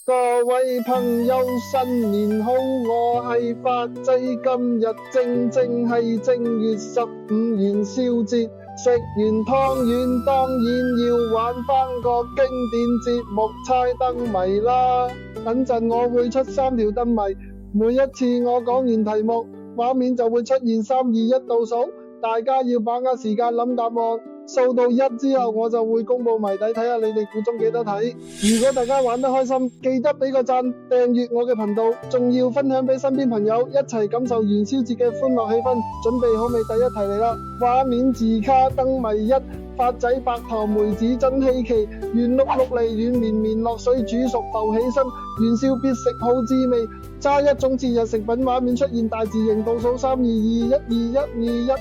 各位朋友新年好，我係發仔，今日正係正月15元宵節，食完湯圓當然要玩返個經典節目猜燈謎啦。等陣我會出3條燈謎，每一次我講完題目，畫面就會出現3、2、1倒數，大家要把握時間諗答案。數到1之後，我就會公佈謎底，睇下你哋估中幾多題。如果大家玩得開心，記得俾個讚，訂閱我嘅頻道，仲要分享俾身邊朋友，一齊感受元宵節嘅歡樂氣氛。準備好未？第一題嚟啦！畫面字卡燈謎1，發仔白糖梅子真稀奇，圓碌碌嚟軟綿綿落水煮熟浮起身，元宵必食好滋味。揸一種節日食品，畫面出現大字型倒數3、2、2、1、2、1、2、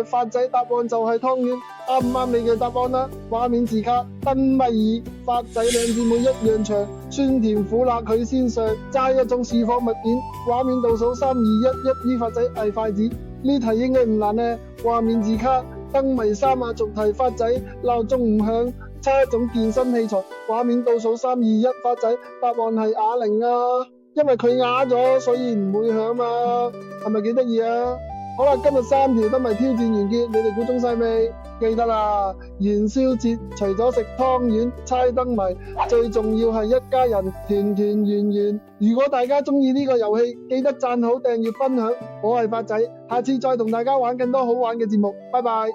1。發仔答案就係湯圓，啱唔啱你嘅答案啦？畫面字卡燈謎2，發仔兩字母一樣長，酸甜苦辣佢先上，揸一種視況物件，畫面倒數3、2、1，1於發仔嗌筷子。呢題應該唔難呢。畫面字卡燈謎3壓軸題，發仔鬧鐘唔響，差一種健身器材，畫面倒數3、2、1，發仔答案係啞鈴啊，因為佢啞咗，所以唔會響嘛，係咪幾得意啊？好啦，今日3條燈謎挑戰完結，你哋估中晒未？記得啦，元宵節除咗食湯圓、猜燈謎，最重要係一家人團團圓圓。如果大家中意呢個遊戲，記得讚好、訂閱、分享。我係發仔，下次再同大家玩更多好玩嘅節目，拜拜。